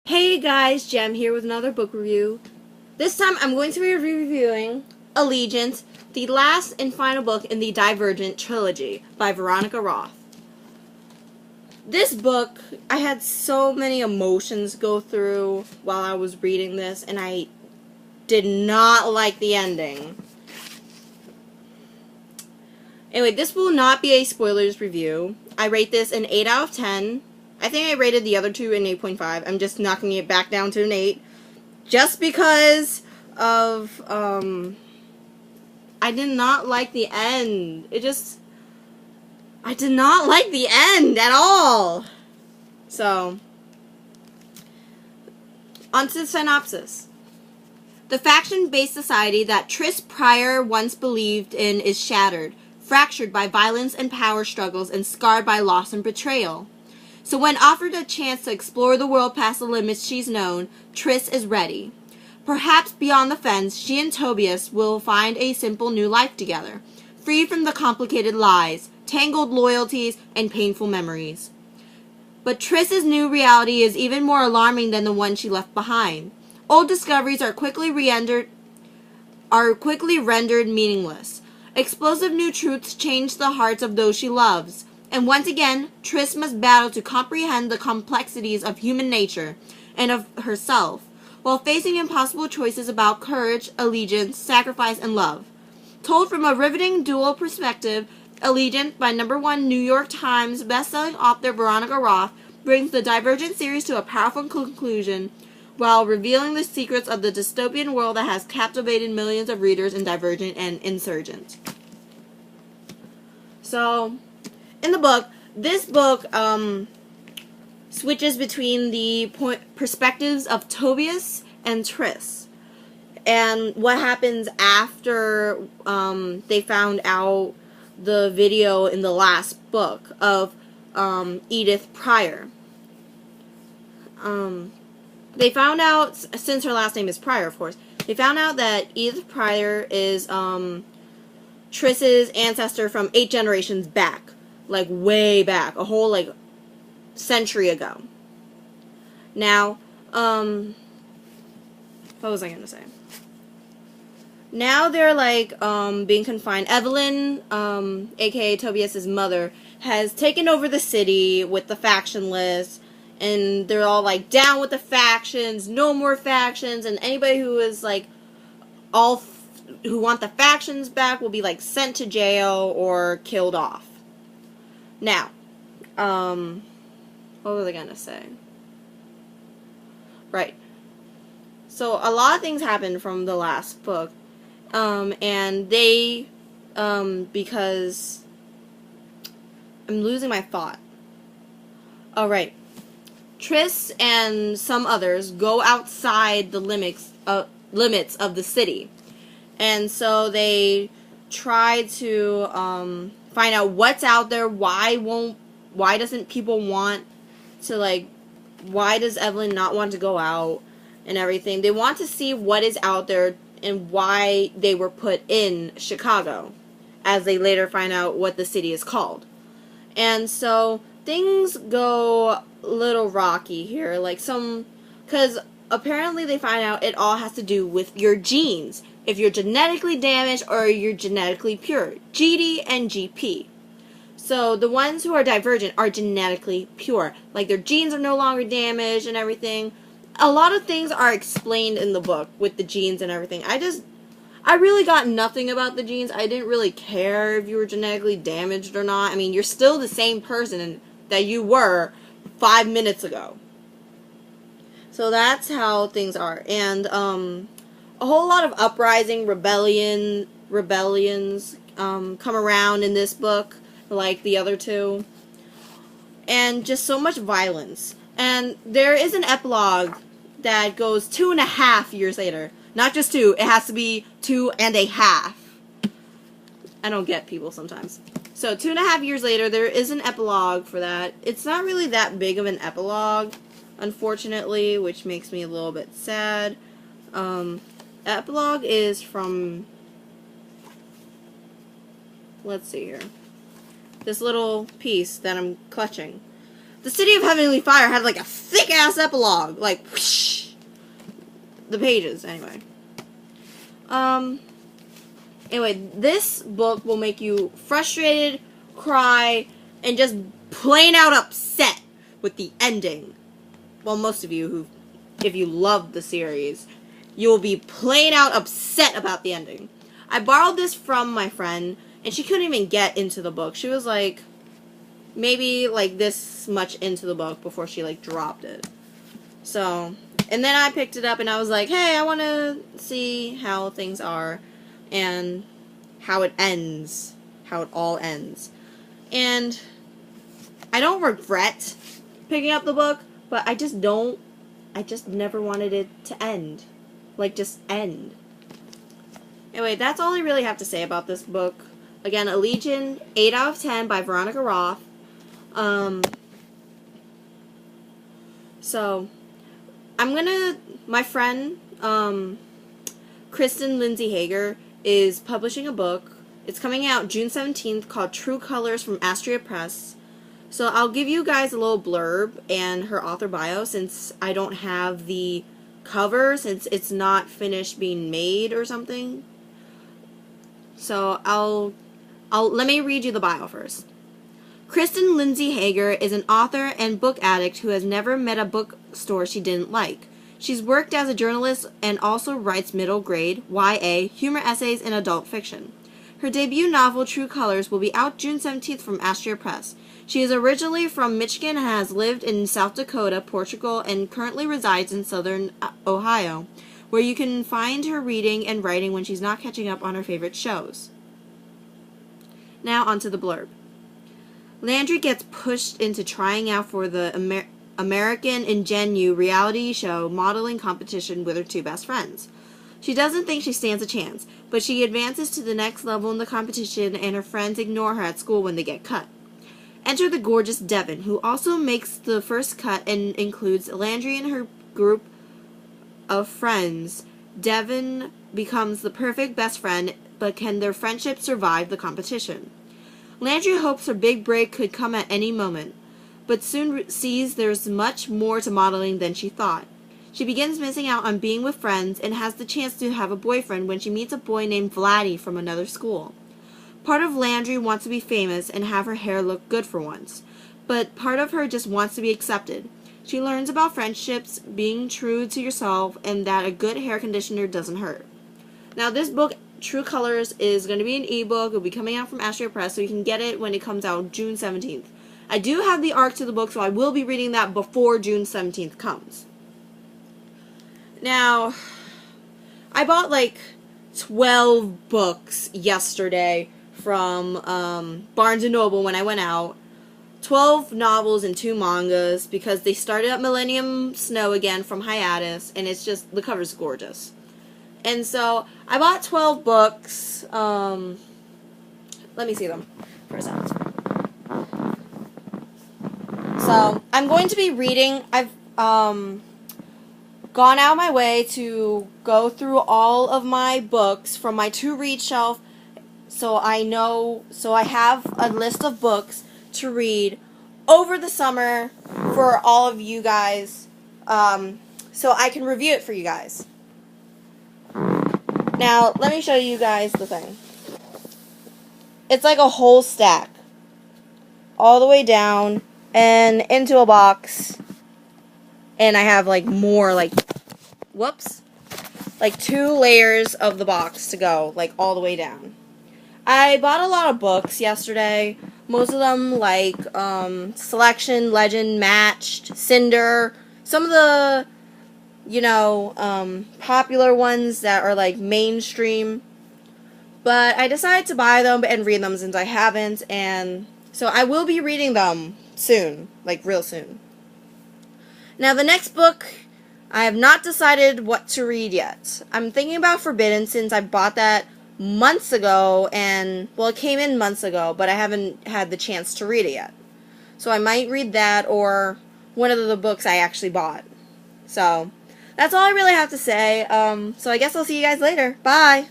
Hey guys, Jem here with another book review. This time I'm going to be reviewing Allegiant, the last and final book in the Divergent trilogy by Veronica Roth. This book, I had so many emotions go through while I was reading this, and I did not like the ending. Anyway, this will not be a spoilers review. I rate this an 8 out of 10. I think I rated the other two an 8.5. I'm just knocking it back down to an 8. Just because of, I did not like the end. I did not like the end at all. So, on to the synopsis. The faction-based society that Tris Pryor once believed in is shattered, fractured by violence and power struggles, and scarred by loss and betrayal. So when offered a chance to explore the world past the limits she's known, Tris is ready. Perhaps beyond the fence, she and Tobias will find a simple new life together, free from the complicated lies, tangled loyalties, and painful memories. But Tris's new reality is even more alarming than the one she left behind. Old discoveries are quickly rendered meaningless. Explosive new truths change the hearts of those she loves. And once again, Tris must battle to comprehend the complexities of human nature and of herself, while facing impossible choices about courage, allegiance, sacrifice, and love. Told from a riveting dual perspective, Allegiant by #1 New York Times bestselling author Veronica Roth brings the Divergent series to a powerful conclusion while revealing the secrets of the dystopian world that has captivated millions of readers in Divergent and Insurgent. So, in the book, this book switches between the perspectives of Tobias and Tris, and what happens after they found out the video in the last book of Edith Pryor. They found out, since her last name is Pryor, of course, they found out that Edith Pryor is Tris's ancestor from 8 generations back. Like, way back. A whole, like, century ago. Now, what was I gonna say? Now they're, like, being confined. Evelyn, aka Tobias's mother, has taken over the city with the factionless, and they're all, like, down with the factions, no more factions, and anybody who is, like, who want the factions back will be, like, sent to jail or killed off. Now, what was I gonna say? Right. So, a lot of things happened from the last book, and they, because, I'm losing my thought. Oh, right. Tris and some others go outside the limits of the city, and so they try to, find out what's out there. Why doesn't people want to, like, why does Evelyn not want to go out and everything? They want to see what is out there and why they were put in Chicago, as they later find out what the city is called. And so things go a little rocky here, like because apparently they find out it all has to do with your genes. If you're genetically damaged or you're genetically pure. GD and GP. So the ones who are divergent are genetically pure. Like, their genes are no longer damaged and everything. A lot of things are explained in the book with the genes and everything. I really got nothing about the genes. I didn't really care if you were genetically damaged or not. I mean, you're still the same person that you were 5 minutes ago. So that's how things are. And, a whole lot of uprising, rebellions come around in this book, like the other two. And just so much violence. And there is an epilogue that goes 2.5 years later. Not just 2, it has to be 2.5. I don't get people sometimes. So 2.5 years later, there is an epilogue for that. It's not really that big of an epilogue, unfortunately, which makes me a little bit sad. Epilogue is from, let's see here, this little piece that I'm clutching. The City of Heavenly Fire had like a thick-ass epilogue. Like, whoosh, the pages, anyway. Anyway, this book will make you frustrated, cry, and just plain out upset with the ending. Well, most of you if you love the series, you will be plain out upset about the ending. I borrowed this from my friend, and she couldn't even get into the book. She was like, maybe like this much into the book before she like dropped it. So, and then I picked it up and I was like, hey, I want to see how things are and how it ends, how it all ends. And I don't regret picking up the book, but I just never wanted it to end. Like, just end. Anyway, that's all I really have to say about this book. Again, Allegiant, 8 out of 10 by Veronica Roth. So, my friend, Kristen Lindsay Hager, is publishing a book. It's coming out June 17th called True Colors from Astria Press. So I'll give you guys a little blurb and her author bio since I don't have the cover since it's not finished being made or something. So let me read you the bio first. Kristen Lindsay Hager is an author and book addict who has never met a bookstore she didn't like. She's worked as a journalist and also writes middle grade, YA, humor essays, and adult fiction. Her debut novel, True Colors, will be out June 17th from Astria Press. She is originally from Michigan and has lived in South Dakota, Portugal, and currently resides in southern Ohio, where you can find her reading and writing when she's not catching up on her favorite shows. Now onto the blurb. Landry gets pushed into trying out for the American Ingenue reality show modeling competition with her two best friends. She doesn't think she stands a chance, but she advances to the next level in the competition and her friends ignore her at school when they get cut. Enter the gorgeous Devin, who also makes the first cut and includes Landry in her group of friends. Devin becomes the perfect best friend, but can their friendship survive the competition? Landry hopes her big break could come at any moment, but soon sees there's much more to modeling than she thought. She begins missing out on being with friends and has the chance to have a boyfriend when she meets a boy named Vladdy from another school. Part of Landry wants to be famous and have her hair look good for once, but part of her just wants to be accepted. She learns about friendships, being true to yourself, and that a good hair conditioner doesn't hurt. Now this book, True Colors, is going to be an ebook. It'll be coming out from Astria Press, so you can get it when it comes out June 17th. I do have the arc to the book, so I will be reading that before June 17th comes. Now, I bought like 12 books yesterday from Barnes & Noble when I went out. 12 novels and 2 mangas because they started up Millennium Snow again from hiatus, and it's just, the cover's gorgeous. And so, I bought 12 books. Let me see them for a second. So, I'm going to be reading, I've gone out of my way to go through all of my books from my to-read shelf, so I have a list of books to read over the summer for all of you guys, so I can review it for you guys. Now, let me show you guys the thing. It's like a whole stack, all the way down, and into a box, and I have like more, like, whoops, like 2 layers of the box to go, like all the way down. I bought a lot of books yesterday, most of them like Selection, Legend, Matched, Cinder, some of the, popular ones that are like mainstream, but I decided to buy them and read them since I haven't, and so I will be reading them soon, like real soon. Now the next book, I have not decided what to read yet. I'm thinking about Forbidden since I bought that months ago, and, well, it came in months ago, but I haven't had the chance to read it yet. So I might read that or one of the books I actually bought. So, that's all I really have to say. So I guess I'll see you guys later. Bye!